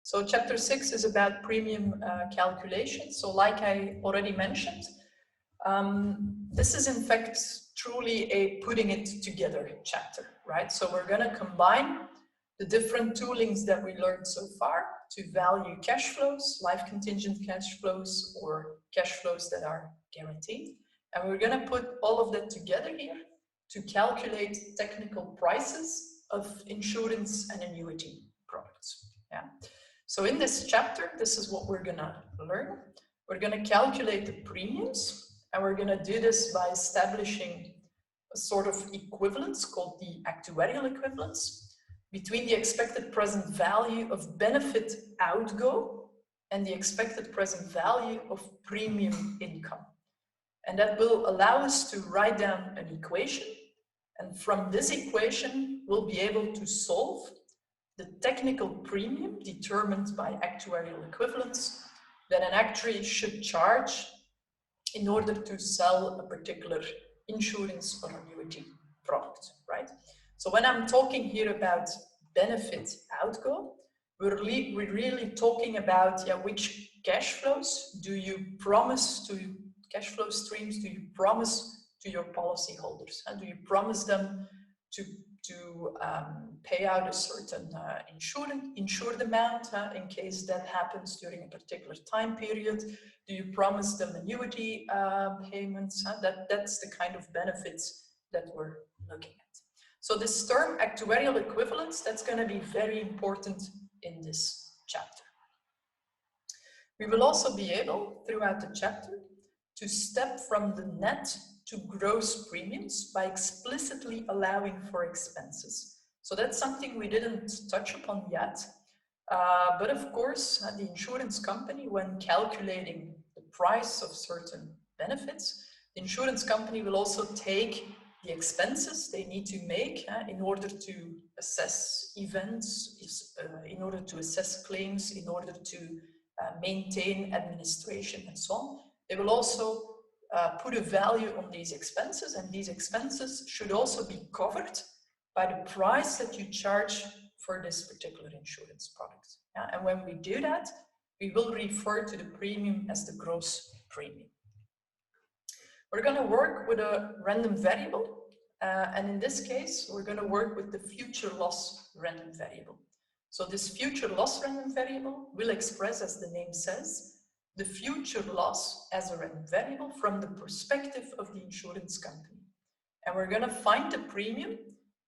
So chapter 6 is about premium calculation. So like I already mentioned, this is in fact truly a putting it together chapter, right? So we're going to combine the different toolings that we learned so far to value cash flows, life contingent cash flows, or cash flows that are guaranteed. And we're going to put all of that together here to calculate technical prices of insurance and annuity products. Yeah. So in this chapter, this is what we're going to learn. We're going to calculate the premiums, and we're going to do this by establishing a sort of equivalence called the actuarial equivalence between the expected present value of benefit outgo and the expected present value of premium income. And that will allow us to write down an equation. And from this equation, we'll be able to solve the technical premium determined by actuarial equivalence that an actuary should charge in order to sell a particular insurance or annuity product, right? So when I'm talking here about benefit outgo, we're really talking about which cash flows do you promise to, cash flow streams do you promise to your policyholders? Do you promise them to pay out a certain insured amount in case that happens during a particular time period? Do you promise them annuity payments? That's the kind of benefits that we're looking at. So this term actuarial equivalence, that's going to be very important in this chapter. We will also be able, throughout the chapter, to step from the net to gross premiums by explicitly allowing for expenses. So that's something we didn't touch upon yet. But of course, the insurance company, when calculating the price of certain benefits, the insurance company will also take the expenses they need to make in order to assess events, in order to assess claims, in order to maintain administration and so on. They will also put a value on these expenses, and these expenses should also be covered by the price that you charge for this particular insurance product. And when we do that, we will refer to the premium as the gross premium. We're going to work with a random variable, and in this case, we're going to work with the future loss random variable. So this future loss random variable will express, as the name says, the future loss as a random variable from the perspective of the insurance company. And we're going to find the premium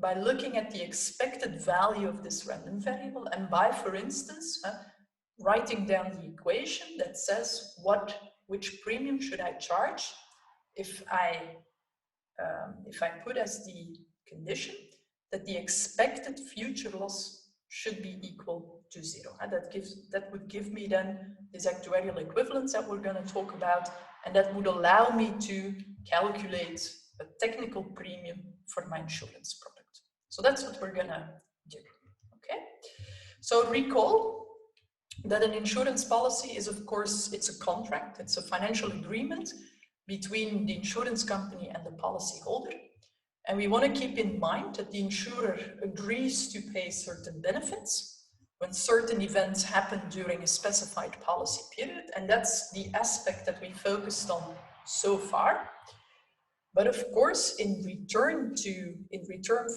by looking at the expected value of this random variable and by, for instance, writing down the equation that says which premium should I charge if I put as the condition that the expected future loss should be equal to 0. And that would give me then this actuarial equivalence that we're going to talk about, and that would allow me to calculate a technical premium for my insurance product. So that's what we're going to do. Okay. So recall that an insurance policy is, of course, it's a contract. It's a financial agreement between the insurance company and the policyholder. And we want to keep in mind that the insurer agrees to pay certain benefits when certain events happen during a specified policy period. And that's the aspect that we focused on so far. But of course, in return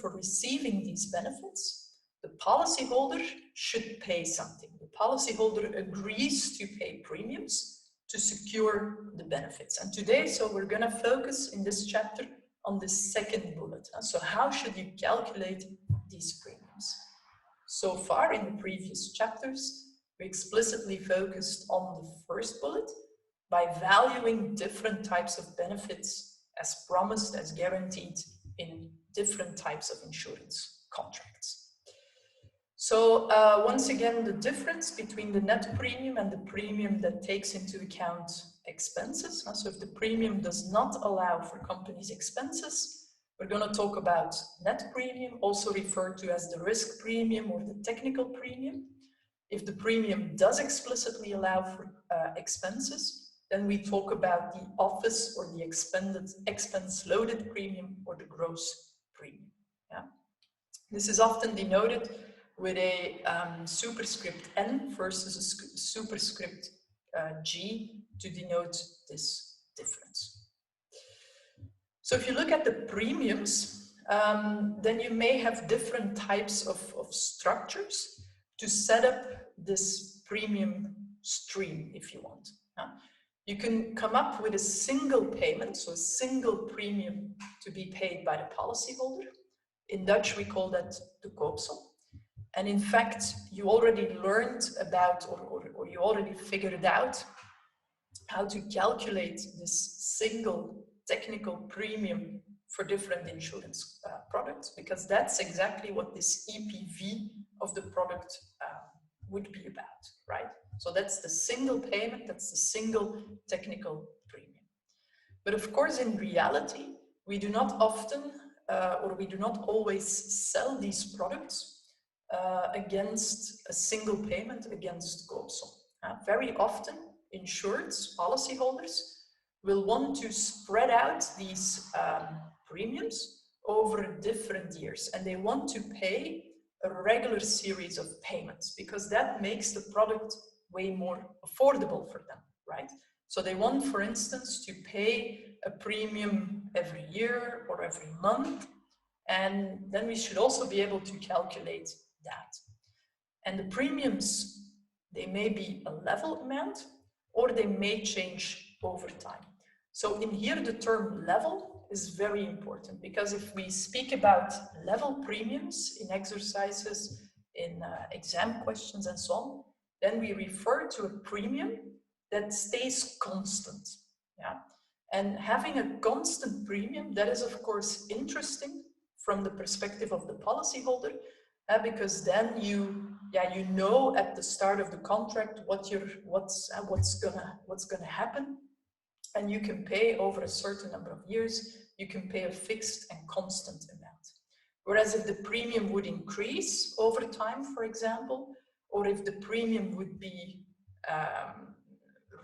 for receiving these benefits, the policyholder should pay something. The policyholder agrees to pay premiums to secure the benefits. And today, so we're going to focus in this chapter on the second bullet. So how should you calculate these premiums? So far in the previous chapters, we explicitly focused on the first bullet by valuing different types of benefits as promised, as guaranteed in different types of insurance contracts. So once again, the difference between the net premium and the premium that takes into account expenses. So if the premium does not allow for companies' expenses, we're going to talk about net premium, also referred to as the risk premium or the technical premium. If the premium does explicitly allow for expenses, then we talk about the office or the expense-loaded premium or the gross premium. Yeah? This is often denoted with a superscript N versus a superscript G to denote this difference. So if you look at the premiums, then you may have different types of structures to set up this premium stream if you want. You can come up with a single payment, so a single premium to be paid by the policyholder. In Dutch, we call that de koopsom. And in fact, you already learned about, or you already figured out how to calculate this single technical premium for different insurance products, because that's exactly what this EPV of the product would be about, right? So that's the single payment, that's the single technical premium. But of course, in reality, we do not often, or we do not always sell these products against a single payment against koopsom. Very often, insureds, policyholders, will want to spread out these premiums over different years, and they want to pay a regular series of payments because that makes the product way more affordable for them, right? So they want, for instance, to pay a premium every year or every month, and then we should also be able to calculate that. And the premiums, they may be a level amount or they may change over time. So in here, the term level is very important because if we speak about level premiums in exercises, in exam questions and so on, then we refer to a premium that stays constant. Yeah? And having a constant premium, that is of course interesting from the perspective of the policyholder, because then you know at the start of the contract what's gonna happen, and you can pay over a certain number of years. You can pay a fixed and constant amount. Whereas if the premium would increase over time, for example, or if the premium would be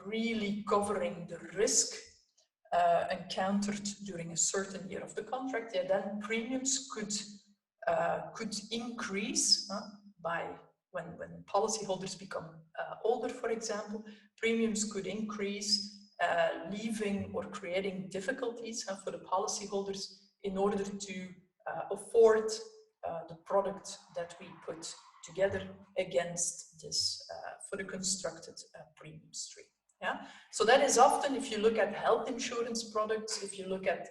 really covering the risk encountered during a certain year of the contract, then premiums could increase by when policyholders become older, for example. Premiums could increase, leaving or creating difficulties for the policyholders in order to afford the product that we put together against this for the constructed premium stream. Yeah, so that is often, if you look at health insurance products, if you look at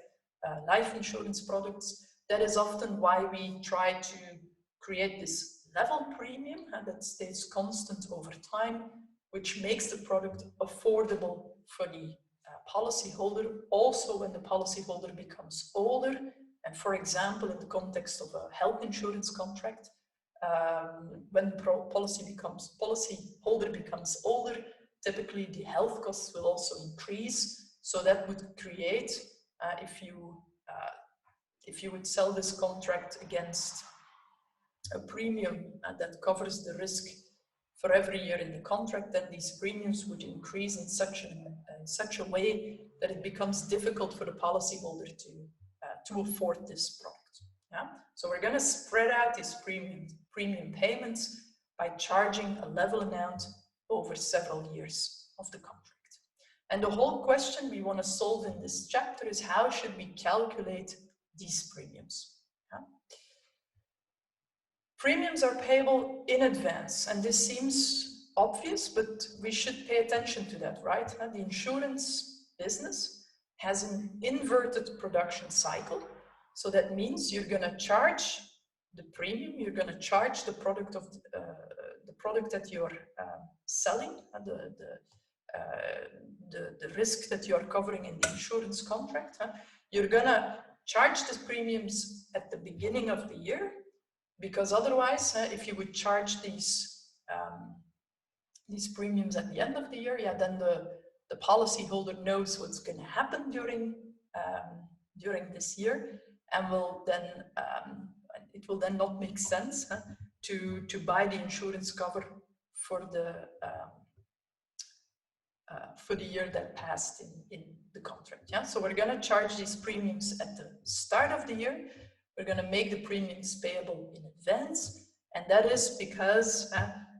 life insurance products, that is often why we try to create this level premium that stays constant over time, which makes the product affordable for the policyholder, also when the policyholder becomes older. And for example, in the context of a health insurance contract, when the policyholder becomes older, typically the health costs will also increase. So that would create, if you would sell this contract against a premium that covers the risk for every year in the contract, then these premiums would increase in such a way that it becomes difficult for the policyholder to afford this product. Yeah? So we're going to spread out these premium payments by charging a level amount over several years of the contract. And the whole question we want to solve in this chapter is how should we calculate these premiums? Yeah? Premiums are payable in advance, and this seems obvious, but we should pay attention to that, right? The insurance business has an inverted production cycle, so that means you're going to charge the premium, you're going to charge the product of the product that you're selling, the risk that you are covering in the insurance contract. You're going to charge the premiums at the beginning of the year, because otherwise, if you would charge these premiums at the end of the year, then the policyholder knows what's going to happen during this year, and it will then not make sense to buy the insurance cover for the year that passed in the contract. Yeah? So we're going to charge these premiums at the start of the year. We're going to make the premiums payable in advance, And that is because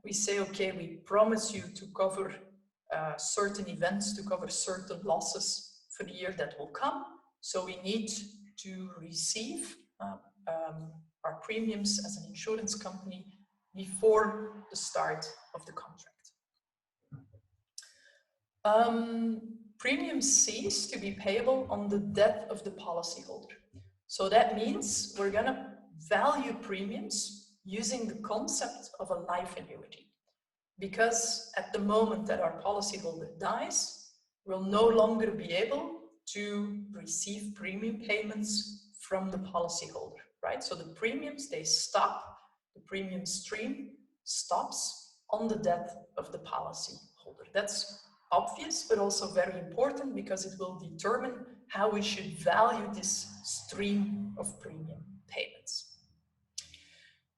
we say, okay, we promise you to cover certain events, to cover certain losses for the year that will come. So we need to receive our premiums as an insurance company before the start of the contract. Premiums cease to be payable on the death of the policyholder. So that means we're going to value premiums using the concept of a life annuity. Because at the moment that our policyholder dies, we'll no longer be able to receive premium payments from the policyholder, right? So the premiums, they stop, the premium stream stops on the death of the policyholder. That's obvious, but also very important because it will determine how we should value this stream of premium payments.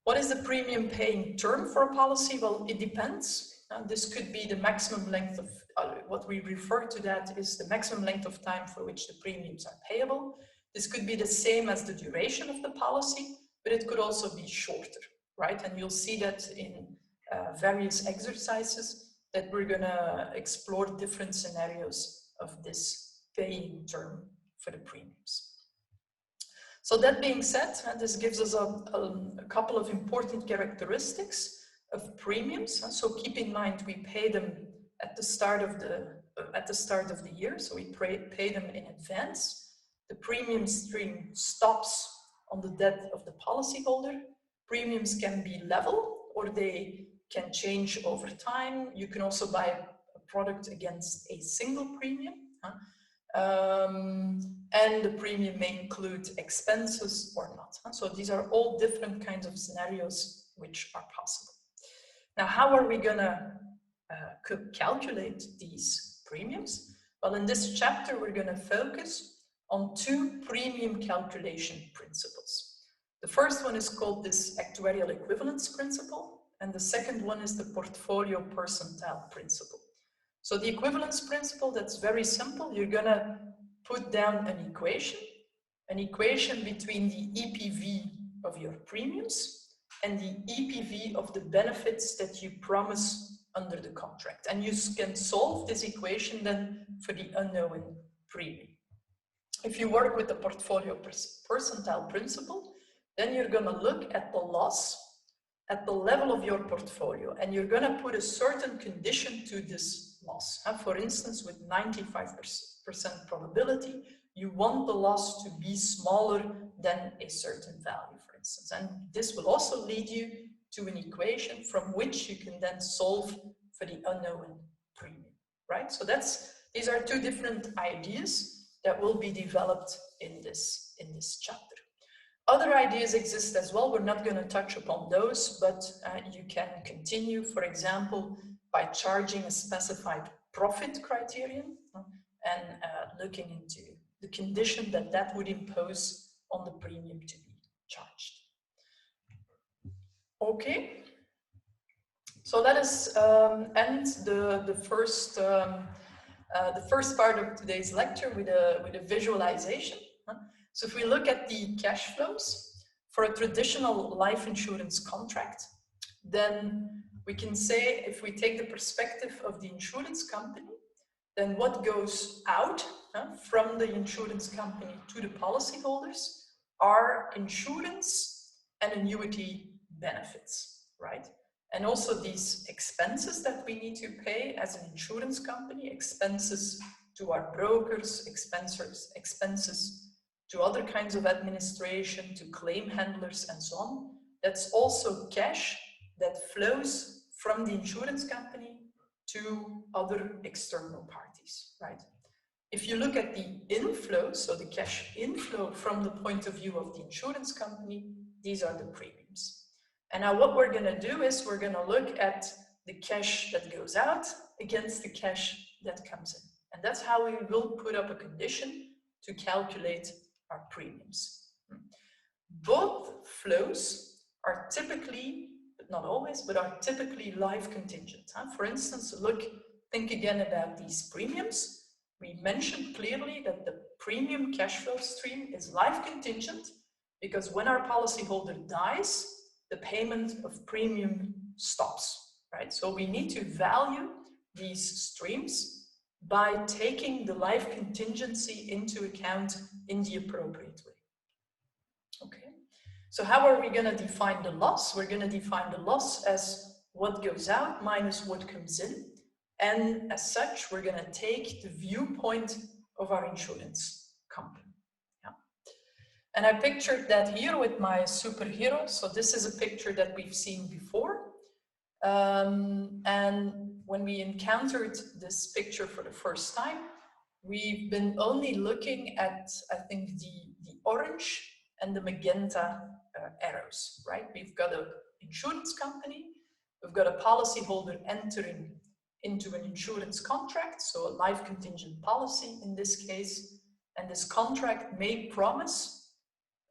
What is the premium paying term for a policy? Well, it depends. This could be the maximum length of, what we refer to that is the maximum length of time for which the premiums are payable. This could be the same as the duration of the policy, but it could also be shorter, right? And you'll see that in various exercises that we're gonna explore different scenarios of this paying term for the premiums. So that being said, this gives us a couple of important characteristics of premiums. So keep in mind, we pay them at the start of the year. So we pay them in advance. The premium stream stops on the death of the policyholder. Premiums can be level or they can change over time. You can also buy a product against a single premium. And the premium may include expenses or not. So these are all different kinds of scenarios which are possible. Now, how are we gonna calculate these premiums? Well, in this chapter, we're gonna focus on two premium calculation principles. The first one is called this actuarial equivalence principle, and the second one is the portfolio percentile principle. So the equivalence principle, that's very simple. You're gonna put down an equation between the EPV of your premiums and the EPV of the benefits that you promise under the contract. And you can solve this equation then for the unknown premium. If you work with the portfolio percentile principle, then you're gonna look at the loss at the level of your portfolio, and you're gonna put a certain condition to this loss. For instance, with 95% probability, you want the loss to be smaller than a certain value, for instance. And this will also lead you to an equation from which you can then solve for the unknown premium, right? So these are two different ideas that will be developed in this chapter. Other ideas exist as well. We're not going to touch upon those, but you can continue, for example, by charging a specified profit criterion and looking into the condition that would impose on the premium to be charged. Okay, so let us end the first part of today's lecture with a visualization. So if we look at the cash flows for a traditional life insurance contract, then we can say, if we take the perspective of the insurance company, then what goes out from the insurance company to the policyholders are insurance and annuity benefits, right? And also these expenses that we need to pay as an insurance company, expenses to our brokers, expenses to other kinds of administration, to claim handlers and so on. That's also cash that flows from the insurance company to other external parties, right? If you look at the inflow, so the cash inflow from the point of view of the insurance company, these are the premiums. And now what we're gonna do is we're gonna look at the cash that goes out against the cash that comes in. And that's how we will put up a condition to calculate our premiums. Both flows are typically, but not always, but are typically life contingent. For instance, think again about these premiums. We mentioned clearly that the premium cash flow stream is life contingent because when our policyholder dies, the payment of premium stops, right? So we need to value these streams by taking the life contingency into account in the appropriate way. Okay, so how are we going to define the loss? We're going to define the loss as what goes out minus what comes in. And as such, we're going to take the viewpoint of our insurance company. Yeah. And I pictured that here with my superhero. So this is a picture that we've seen before. And when we encountered this picture for the first time, we've been only looking at, I think, the orange and the magenta arrows, right? We've got an insurance company, we've got a policyholder entering into an insurance contract, so a life contingent policy in this case, and this contract may promise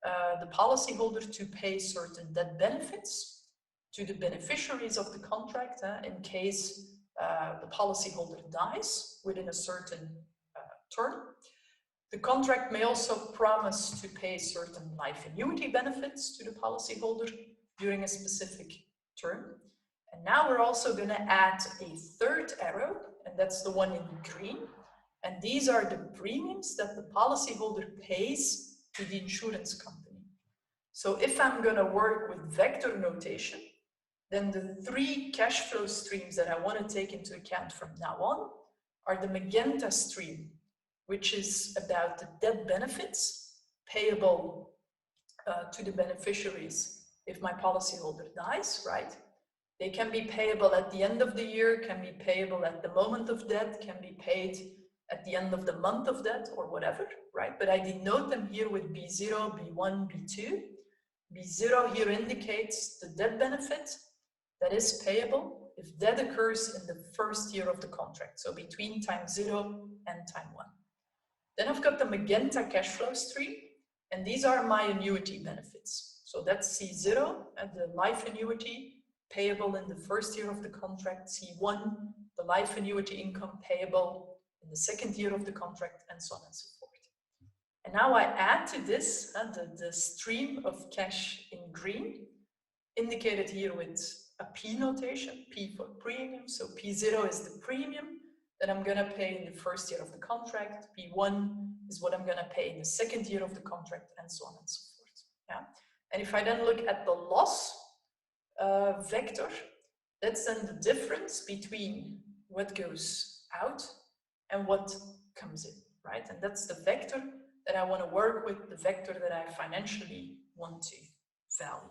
the policyholder to pay certain death benefits to the beneficiaries of the contract in case the policyholder dies within a certain term. The contract may also promise to pay certain life annuity benefits to the policyholder during a specific term. And now we're also going to add a third arrow, and that's the one in green. And these are the premiums that the policyholder pays to the insurance company. So if I'm going to work with vector notation, then the three cash flow streams that I want to take into account from now on are the magenta stream, which is about the death benefits payable to the beneficiaries if my policyholder dies, right? They can be payable at the end of the year, can be payable at the moment of death, can be paid at the end of the month of death or whatever, right? But I denote them here with B0, B1, B2. B0 here indicates the death benefit that is payable if death occurs in the first year of the contract, so between time 0 and time 1. Then I've got the magenta cash flow stream, and these are my annuity benefits. So that's C0, and the life annuity payable in the first year of the contract, C1, the life annuity income payable in the second year of the contract, and so on and so forth. And now I add to this the stream of cash in green, indicated here with a P notation, P for premium. So P0 is the premium that I'm going to pay in the first year of the contract. P1 is what I'm going to pay in the second year of the contract, and so on and so forth. Yeah. And if I then look at the loss vector, that's then the difference between what goes out and what comes in, right? And that's the vector that I want to work with, the vector that I financially want to value.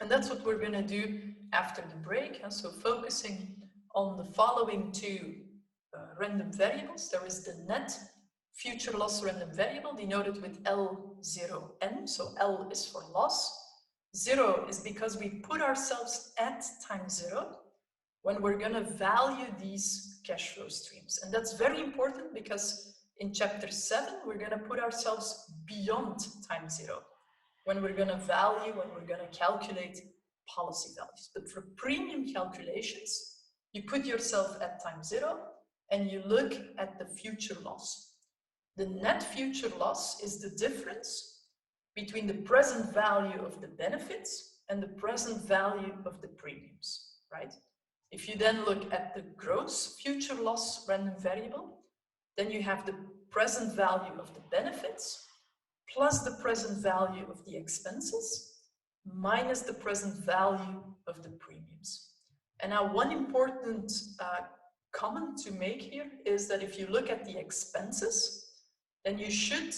And that's what we're going to do after the break. And so focusing on the following two random variables. There is the net future loss random variable denoted with L0n. So L is for loss. 0 is because we put ourselves at time 0 when we're going to value these cash flow streams. And that's very important because in chapter 7, we're going to put ourselves beyond time 0 when we're going to value, when we're going to calculate policy values. But for premium calculations, you put yourself at time 0 and you look at the future loss. The net future loss is the difference between the present value of the benefits and the present value of the premiums, right? If you then look at the gross future loss random variable, then you have the present value of the benefits plus the present value of the expenses minus the present value of the premiums. And now one important comment to make here is that if you look at the expenses, then you should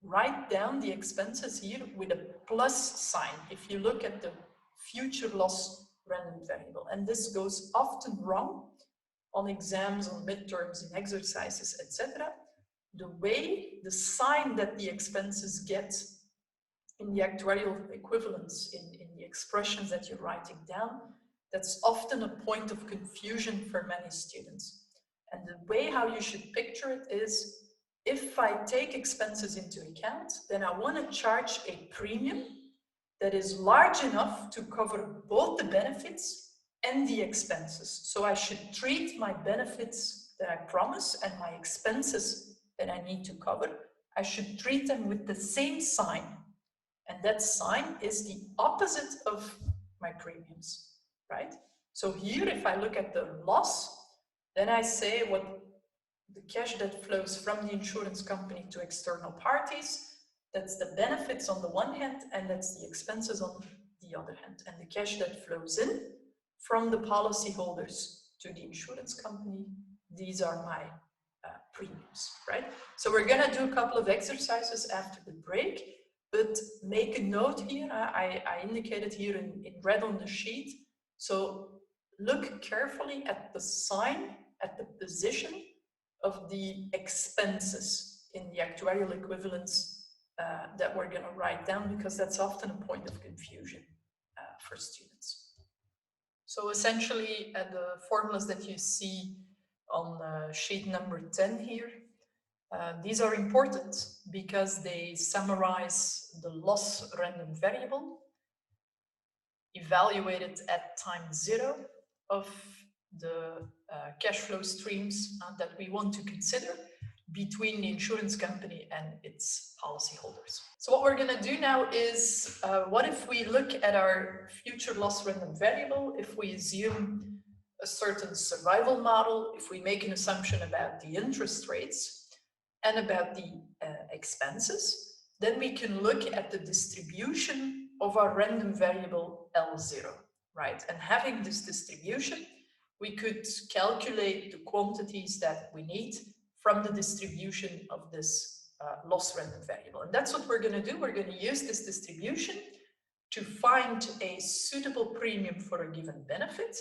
write down the expenses here with a plus sign if you look at the future loss random variable. And this goes often wrong on exams, on midterms, in exercises, etc. The way, the sign that the expenses get in the actuarial equivalence, in the expressions that you're writing down, that's often a point of confusion for many students. And the way how you should picture it is, if I take expenses into account, then I want to charge a premium that is large enough to cover both the benefits and the expenses. So I should treat my benefits that I promise and my expenses that I need to cover, I should treat them with the same sign And that sign is the opposite of my premiums, right? So here, if I look at the loss, then I say what the cash that flows from the insurance company to external parties, that's the benefits on the one hand, and that's the expenses on the other hand. And the cash that flows in from the policyholders to the insurance company, these are my premiums, right? So we're gonna do a couple of exercises after the break, but make a note here. I indicated here in red on the sheet. So look carefully at the sign, at the position of the expenses in the actuarial equivalence that we're going to write down, because that's often a point of confusion for students. So essentially, the formulas that you see on sheet number 10 here, these are important because they summarize the loss random variable evaluated at time 0 of the cash flow streams that we want to consider between the insurance company and its policyholders. So what we're going to do now is, what if we look at our future loss random variable, if we assume a certain survival model, if we make an assumption about the interest rates and about the expenses, then we can look at the distribution of our random variable L0, right? And having this distribution, we could calculate the quantities that we need from the distribution of this loss random variable. And that's what we're going to do. We're going to use this distribution to find a suitable premium for a given benefit,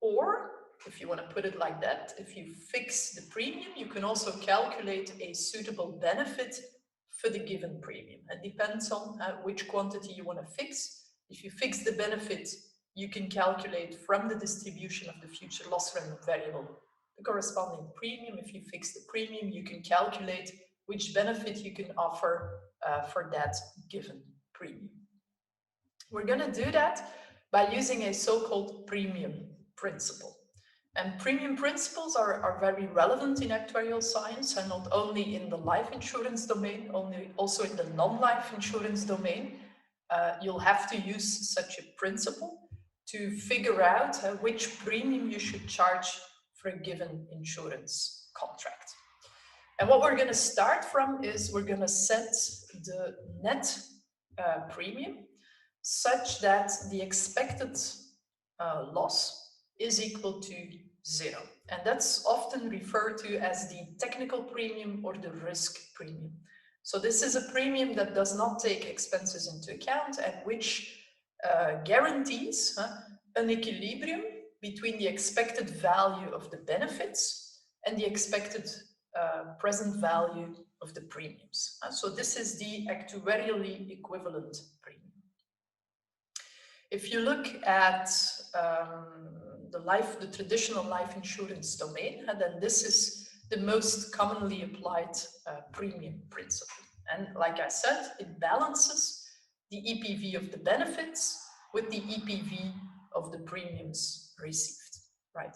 or if you want to put it like that, if you fix the premium, you can also calculate a suitable benefit for the given premium. It depends on which quantity you want to fix. If you fix the benefit, you can calculate from the distribution of the future loss random variable the corresponding premium. If you fix the premium, you can calculate which benefit you can offer for that given premium. We're going to do that by using a so-called premium principle. And premium principles are very relevant in actuarial science, and not only in the life insurance domain, also in the non-life insurance domain. You'll have to use such a principle to figure out which premium you should charge for a given insurance contract. And what we're going to start from is we're going to set the net premium such that the expected loss is equal to 0. And that's often referred to as the technical premium or the risk premium. So this is a premium that does not take expenses into account and which guarantees an equilibrium between the expected value of the benefits and the expected present value of the premiums. So this is the actuarially equivalent premium. If you look at the traditional life insurance domain, then this is the most commonly applied premium principle. And like I said, it balances the EPV of the benefits with the EPV of the premiums received, right?